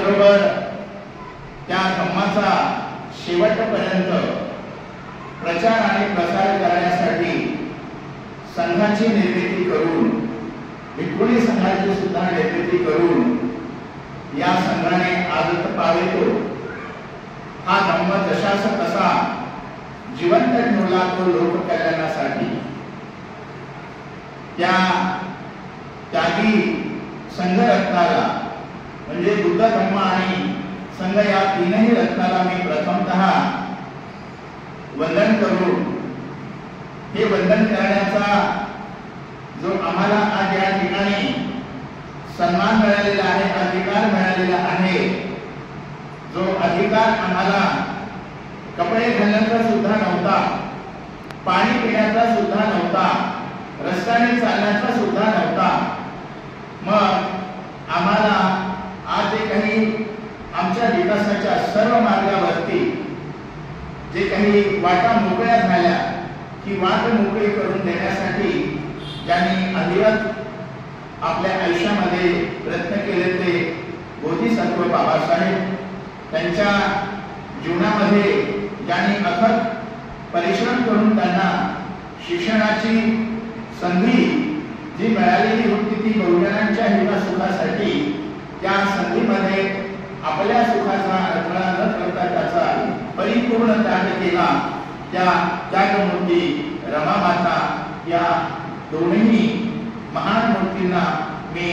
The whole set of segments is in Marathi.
त्याचबरोबर त्या धम्माचा शेवटपर्यंत प्रचार आणि प्रसार करण्यासाठी संघाची निर्मिती करून, भिक्खुनी संघाची सुद्धा निर्मिती करून या संघाने आदत पावेतो हा धम्म जशास तसा जिवंत ठेवला तो लोककल्याणासाठी. त्या त्यागी संघरत्नाला म्हणजे बुद्ध धम्म आणि संघ या तीनही रत्नाला मी प्रथमतः वंदन करून हे वंदन करण्याचा जो आम्हाला आज या ठिकाणी सन्मान मिळालेला आहे, अधिकार मिळालेला आहे, जो अधिकार आम्हाला कपडे घालण्याचा सुद्धा नव्हता, पाणी पिण्याचा सुद्धा नव्हता, रस्त्याने चालण्याचा सुद्धा नव्हता, मग आम्हाला आज जे काही आमच्या विकासाच्या सर्व मार्गावरती जे काही वाटा मोकळ्या झाल्या की वाट मोकळी करून देण्यासाठी ज्यांनी अविरत आपल्या आयुष्यामध्ये प्रयत्न केले ते बोधिसत्व बाबासाहेब. त्यांच्या जीवनामध्ये ज्यांनी अथक परिश्रम करून त्यांना शिक्षणाची संधी जी मिळालेली होती ती बहुजनांच्या हितसुखासाठी त्या संधीमध्ये आपल्या सुखाचा अडथळा न करता त्याचा परिपूर्ण त्याग केला. त्या त्यागमूर्ती रमामाता या दोन्ही महान मूर्तींना मी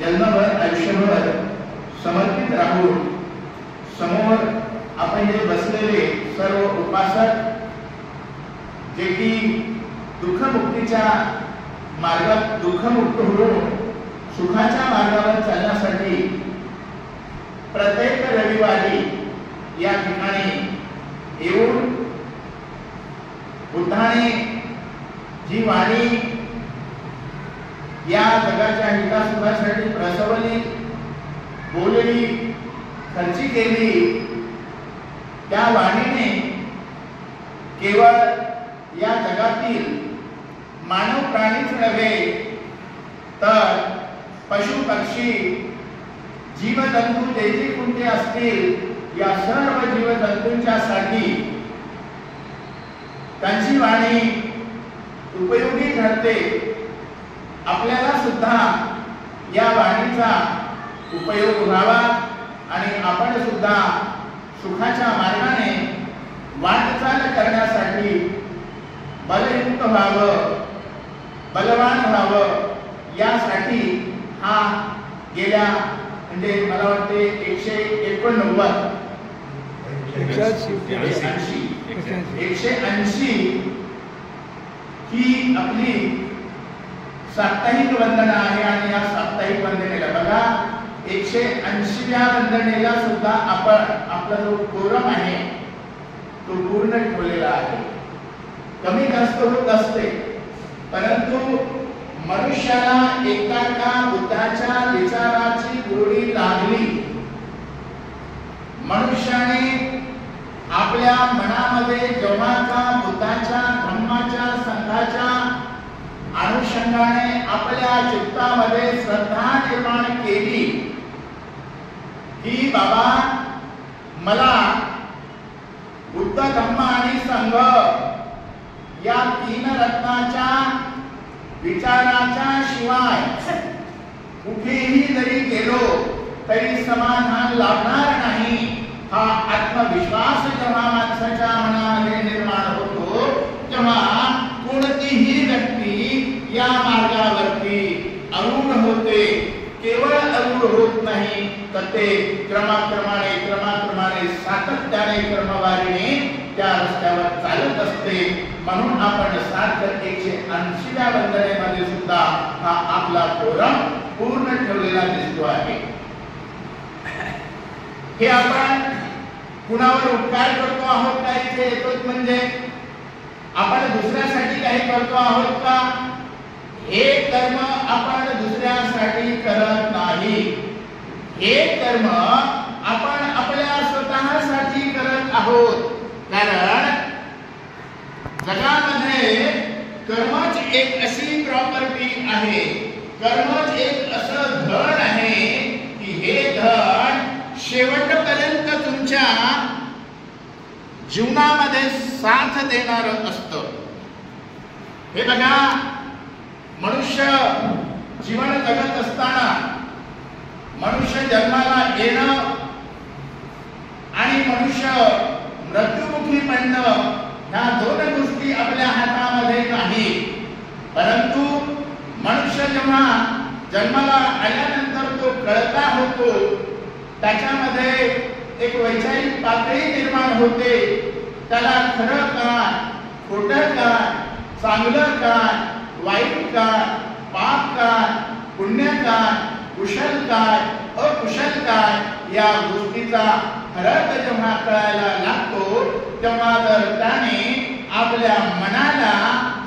जन्मभर आयुष्यभर समर्पित राहून समोर आपण जे बसलेले सर्व उपासक जे की दुःखमुक्तीच्या मार्गात दुःखमुक्त होऊन सुखाच्या मार्गावर चालण्यासाठी प्रत्येक रविवारी या ठिकाणी येऊन बुद्धाने जी वाणी या जगाच्या हितासुखासाठी प्रसवली, बोलली, खर्ची केली, त्या वाणीने केवळ या जगातील मानव प्राणीच नव्हे तर पशु पक्षी जीवजंतू जे जे कोणते असतील या सर्व जीवजंतूंच्या साठी त्यांची वाणी उपयोगी ठरते. आपल्याला सुद्धा या वाणीचा उपयोग व्हावा आणि आपण सुद्धा सुखाच्या मार्गाने वाटचाल करण्यासाठी बलयुक्त व्हावं, बलवान व्हावं यासाठी हा गेल्या म्हणजे मला वाटते 180 ही आपली साप्ताहिक वंदना आहे आणि या साप्ताहिक वंदनेला बघा 180व्या वंदनेला सुद्धा आपण आपला जो कोरम आहे तो पूर्ण ठेवलेला आहे. कमी जास्त होत असते परंतु मनुष्याला एकदा का बुद्धाच्या विचाराची गोडी लागली, मनुष्याने आपल्या मनामध्ये जेव्हा का बुद्धाच्या धम्माच्या संघाच्या अनुषंगाने आपल्या चित्तामध्ये श्रद्धा निर्माण केली की बाबा मला बुद्ध धम्म आणि संघ या तीन रत्नाच्या विचाराच्या शिवाय कुठेही जरी गेलो तरी समाधान लाभणार नाही, हा आत्मविश्वास जेव्हा माणसाच्या मनामध्ये निर्माण होतो तेव्हा कोणतीही व्यक्ती या मार्गावरती अरूढ होते. केवळ अरूढ होत नाही तर ते क्रमाक्रमाने सातत्याने क्रमवारीने त्या रस्त्यावर चालत असते. म्हणून आपण सारखं 180व्या वंदनेमध्ये सुद्धा हा आपला कोरम पूर्ण ठेवलेला दिसतो आहे. हे आपण कुणावर उपकार करतो आहोत का इथे येतो म्हणजे आपण दुसऱ्यासाठी काही करतो आहोत का? हे कर्म आपण दुसऱ्यासाठी करत नाही. हे कर्म आपण आपल्या स्वतःसाठी करत आहोत. कारण जगामध्ये कर्मच एक अशी प्रॉपर्टी आहे, कर्मच एक असं धन आहे की हे धन आपल्या जीवनामध्ये साथ देणारं असतं. हे बघा, मनुष्य जीवन जगत असताना मनुष्य जन्माला येणं आणि मनुष्य मृत्युमुखी पडणं ह्या दोन गोष्टी आपल्या हातामध्ये नाही. परंतु मनुष्य जेव्हा जन्माला आल्यानंतर तो कळता होतो, त्याच्यामध्ये एक वैचारिक पातळी निर्माण होते. त्याला खरं काय, खोटं काय, चांगलं काय, वाईट काय, पाप काय, पुण्य काय, कुशल काय, अकुशल काय या गोष्टीचा फरक जेव्हा कळायला लागतो, तेव्हा जर त्याने आपल्या मनाला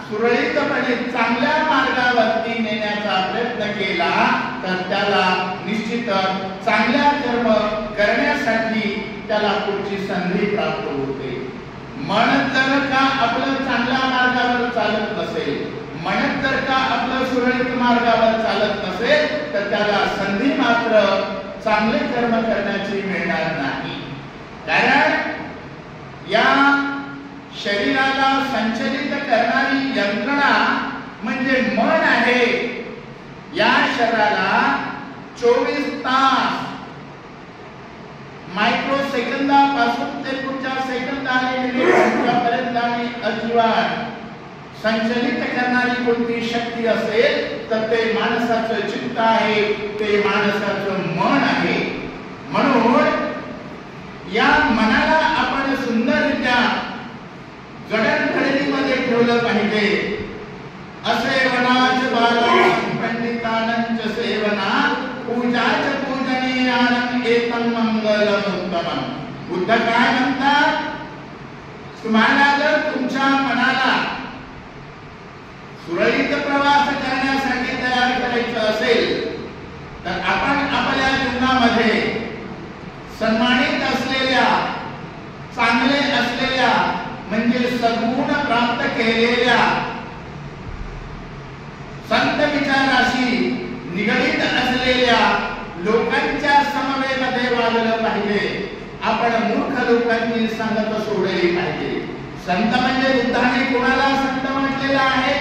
सुरळीतपणे चांगल्या मार्गावरती नेण्याचा प्रयत्न केला तर त्याला निश्चितच चांगल्या कर्म करण्यासाठी त्याला पुढची संधी प्राप्त होते. मन जर का आपलं चांगल्या मार्गावर चालत नसेल, मन जर का आपलं सुरळीत मार्गावर चालत नसेल, तर त्याला संधी मात्र चांगले कर्म करण्याची मिळणार नाही. कारण या शरीराला संचलित करणारी यंत्रणा म्हणजे मन आहे. या शरीराला 24 तास मायक्रो सेकंदापासून ते पुढच्या सेकंदाने मिनिटापर्यंत आणि अजीवात संचलित करणारी कोणती शक्ती असेल तर ते माणसाचं चित्त आहे, ते माणसाचं मन आहे. म्हणून या मनाला आपण सुंदररित्या जडणघडणीमध्ये ठेवलं पाहिजे. असेवनाच बाला पंडितानंच सेवना पूजाच पूजनीयानं एतं मंगलमुत्तमं. बुद्ध काय म्हणतात? तुम्हाला जर तुमच्या मनाला सुरळीत प्रवास करण्यासाठी तयार करायचं असेल तर आपण आपल्या जीवनामध्ये सन्मानित असलेल्या, चांगले असलेल्या म्हणजे सद्गुण प्राप्त केलेल्या, संत विचाराशी निगडित असलेल्या लोकांच्या समवेमध्ये वागलं पाहिजे. आपण मूर्ख लोकांची संगत सोडली पाहिजे. संत म्हणजे बुद्धाने कोणाला संत म्हटलेला आहे?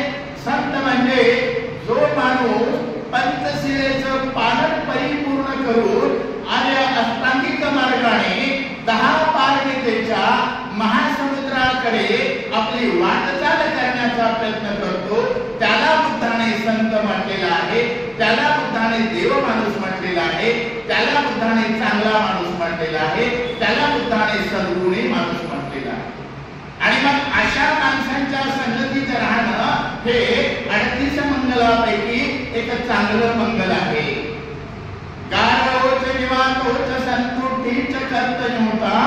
संत म्हणजे जो माणूस पंचशिलेचं पालन परिपूर्ण करून आर्य अष्टांगिक मार्गाने 10 पारमितेच्या महासमुद्राकडे आपली वाटचाल करण्याचा प्रयत्न करतो, त्याला बुद्धाने संत म्हटलेला आहे. त्याला बुद्धाने देव माणूस म्हटलेला आहे. त्याला बुद्धाने चांगला माणूस म्हटलेला आहे. त्याला बुद्धाने सद्गुणी माणूस म्हटलेला आहे. आणि मग अशा माणसांच्या संगतीत राहणं हे 38 मंगलापैकी एक चांगलं मंगल आहे. गारवोच निवातोच संतुष्टीच कर्तयोता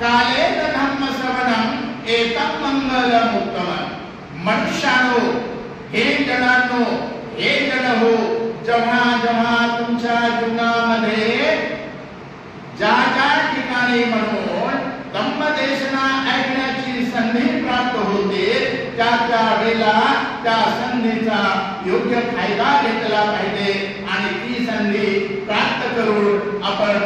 कालेन धम्म श्रवणं एतं मंगलमुत्तमं. मनुष्यानो, हे जनांनो, हे जन हो, जेव्हा जेव्हा तुमच्या जीवनामध्ये ज्या ज्या ठिकाणी म्हणून धम्मदेशना ऐकण्याची संधी प्राप्त होते, त्या त्या वेळेला त्या संधीचा योग्य फायदा घेतला पाहिजे. आणि ती संधी प्राप्त करून आपण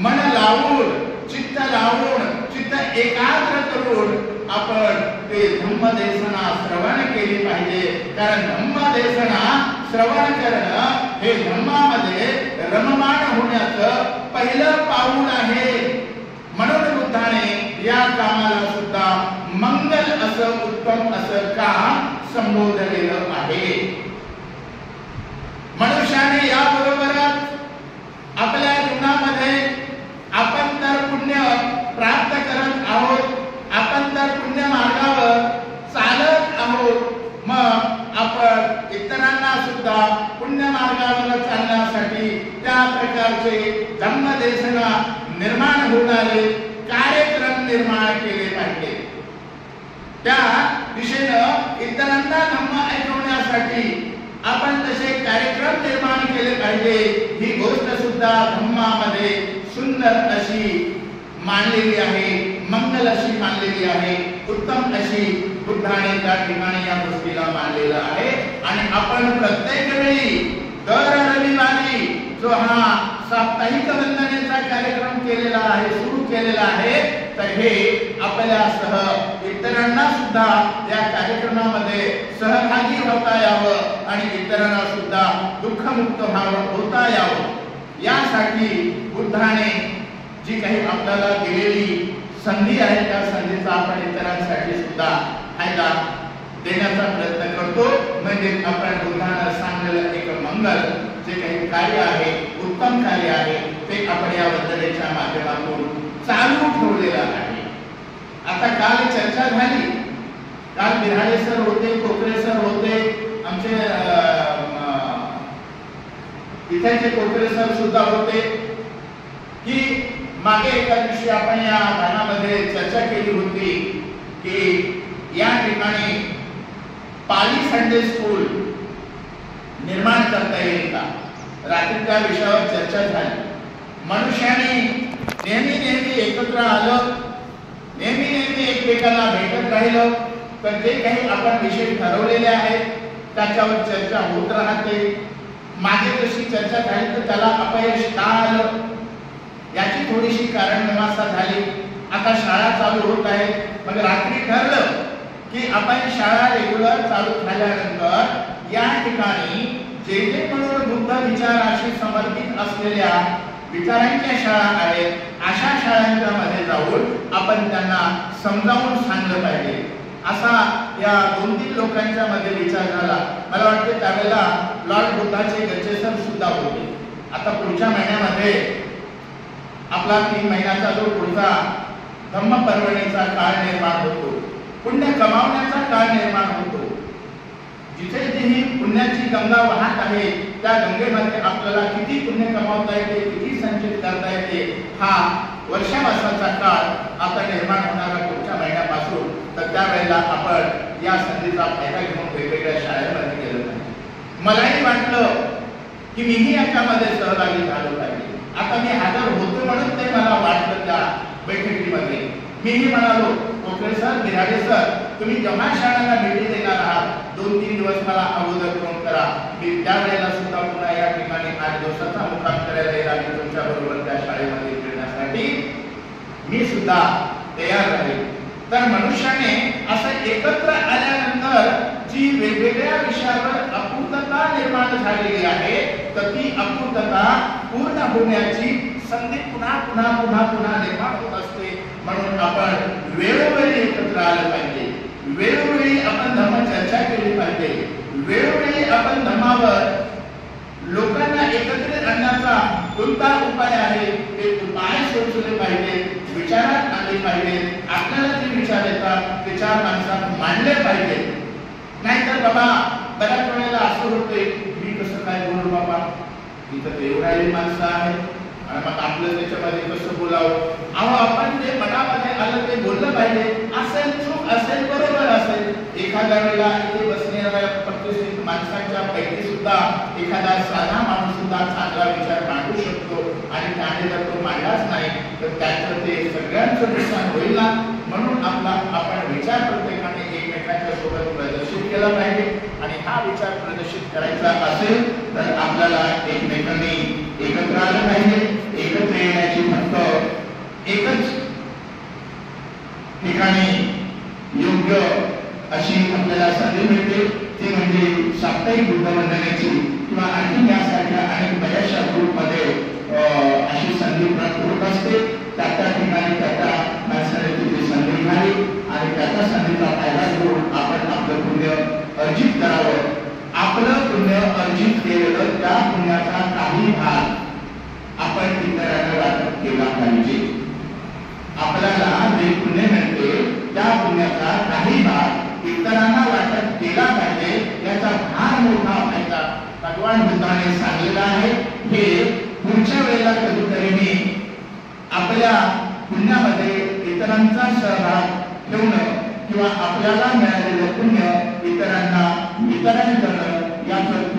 मन लावून, चित्त लावून, चित्त एकाग्र करून आपण ते धम्मदेशना श्रवण केली पाहिजे. कारण धम्मदेशना श्रवण करणं हे धम्मामध्ये रममाण होण्याचं पहिलं पाऊल आहे. म्हणून बुद्धाने या कामाला सुद्धा मंगल असं, उत्तम असं काम संबोधलेलं आहे. मनुष्याने याबरोबरच आपल्या जीवनामध्ये आपण तर पुण्य प्राप्त करत आहोत, आपण तर पुण्य मार्गावर चालत आहोत. मग आपण इतरांना सुद्धा पुण्य मार्गावर चालण्यासाठी त्या प्रकारचे धम्मदेशना निर्माण होणारे कार्यक्रम निर्माण केले पाहिजे. त्या दिशेनं इतरांना धम्म ऐकवण्यासाठी आपण तसे कार्यक्रम निर्माण केले पाहिजे. ही गोष्ट सुद्धा धम्मामध्ये सुंदर अशी मानलेली आहे, मंगल अशी मानलेली आहे, उत्तम अशी बुद्धाने त्या ठिकाणी या गोष्टीला मानलेलं आहे. आणि आपण प्रत्येक वेळी दर रविवारी जो जो हा साप्ताहिक वंदनेचा कार्यक्रम केलेला आहे, सुरू केलेला आहे, तर हे आपल्यासह इतरांना सुद्धा या कार्यक्रमामध्ये सहभागी होता यावं आणि इतरांना सुद्धा दुःखमुक्त होता यावं, यासाठी बुद्धाने जी काही आपल्याला दिलेली संधी आहे त्या संधीचा आपण इतरांसाठी सुद्धा फायदा देण्याचा प्रयत्न करतो. म्हणजे आपण बुद्धानं सांगलेलं एक मंगल जे काही कार्य आहे, उत्तम कार्य आहे, ते आपण या वंदनेच्या माध्यमातून चालू ठेवलेलं आहे. आता काल चर्चा झाली, काल बिराडे सर होते, कोकरे सर होते, आमचे इथे कोकरे सर सुद्धा होते, की मागे एका दिवशी आपण या भागामध्ये चर्चा केली होती की या ठिकाणी पाली संडे स्कूल निर्माण करता येईल का. रात्री त्या विषयावर चर्चा झाली. मनुष्याने नेहमी एकत्र आलं, नेहमी एकमेकांना भेटत राहिलं, तर जे काही आपण विषय ठरवलेले आहेत त्याच्यावर चर्चा होत राहते. मागे जशी चर्चा झाली तर त्याला अपयश का आलं याची थोडीशी कारण मीमांसा झाली. आता शाळा चालू होत आहे, मग रात्री ठरलं की आपण शाळा रेग्युलर चालू झाल्यानंतर या ठिकाणी जे म्हणून बुद्ध विचाराशी समर्पित असलेल्या विचारांच्या शाळा आहेत, अशा शाळांच्या मध्ये जाऊन आपण त्यांना समजावून सांगलं पाहिजे. असा या 2-3 लोकांच्या मध्ये विचार झाला. मला वाटते त्यावेळेला लॉर्ड बुद्धाचे गच्चेसर सुद्धा होते. आता पुढच्या महिन्यामध्ये आपला 3 महिन्याचा जो पुढचा धम्मपर्वणीचा काळ निर्माण होतो, पुण्य कमावण्याचा काळ निर्माण होतो. जिथे जिथे पुण्याची गंगा वाहत आहे त्या गंगेमध्ये आपल्याला किती पुण्य कमावता येते, किती संचित करता येते, हा वर्षावासाचा काळ आता निर्माण होणारा पुढच्या महिन्यापासून. तर त्यावेळेला आपण या संधीचा फायदा घेऊन वेगवेगळ्या शाळेमध्ये गेलो पाहिजे. मलाही वाटलं की मीही याच्यामध्ये सहभागी झालो पाहिजे. आता मी हजर होतो म्हणून ते मला वाटलं त्या बैठकीमध्ये. मीही म्हणालो, कोकरे सर, बिराडे सर, तुम्ही जेव्हा शाळांना भेटी देणार आहात 2-3 दिवस मला अगोदर फोन करा. मी त्यावेळेला सुद्धा पुन्हा या ठिकाणी 8 दिवसाचा मुक्काम करायला येईल आणि तुमच्या बरोबर त्या शाळेमध्ये फिरण्यासाठी मी सुद्धा तयार राहील. तर मनुष्याने असं एकत्र आल्यानंतर जी वेगवेगळ्या विषयावर अपूर्णता निर्माण झालेली आहे, तर ती अपूर्णता पूर्ण होण्याची संधी पुन्हा निर्माण होत असते. म्हणून आपण वेळोवेळी एकत्र आलं पाहिजे, वेळोवेळी आपण धर्म चर्चा केली पाहिजे, वेळोवेळी आपण धर्मावर लोकांना एकत्रित आणण्याचा कोणता उपाय आहे ते उपाय सुचवले पाहिजे, विचारात आणले पाहिजे. आपल्याला जे विचार येतात ते 4 माणसात मांडले पाहिजे. नाहीतर बाबा बऱ्याच वेळेला असं होते, मी कसं काय बोलू बाबा, इथं एवढी माणसं आहेत आणि मग आपलं त्याच्यामध्ये कसं बोलावं. अहो, आपण जे मनामध्ये आलं ते बोललं पाहिजे. असेल चूक असेल, बरोबर असेल. एखाद्या वेळेला इथे बसणाऱ्या प्रतिष्ठित माणसांच्या पैकी सुद्धा एखादा साधा माणूस सुद्धा चांगला विचार मांडू शकतो आणि त्याने जर तो मांडलाच नाही तर त्याचं ते सगळ्यांचं नुकसान होईल ना. म्हणून आपण विचार प्रत्येकाने एकमेकांच्या सोबत प्रदर्शित केला पाहिजे. आणि हा विचार प्रदर्शित करायचा असेल तर आपल्याला एकमेकांनी एकत्र आलं पाहिजे. एकत्र येण्याची फक्त एकच ठिकाणी योग्य अशी आपल्याला संधी मिळते, ती म्हणजे साप्ताहिक बुद्ध वंदनेची किंवा आणखी यासारख्या अनेक बऱ्याचशा ग्रुपमध्ये अशी संधी प्राप्त होत असते. त्या ठिकाणी त्या माणसाने तिथे संधी घ्यावी आणि त्याच्या संधीचा फायदा घेऊन आपण आपलं पुण्य अर्जित करावं. आपलं पुण्य अर्जित केलेलं त्या पुण्याचा काही भाग आपण इतरांना वाटप केला पाहिजे. आपल्याला जे पुण्य मिळते त्या पुण्याचा काही भाग इतरांना वाटप केला पाहिजे. याचा फार मोठा फायदा भगवान बुद्धाने सांगितला आहे. हे पुढच्या वेळेला कधीतरी मी आपल्या पुण्यामध्ये इतरांचा सहभाग ठेवणं किंवा आपल्याला मिळालेलं पुण्य इतरांना वितरण करणं याचं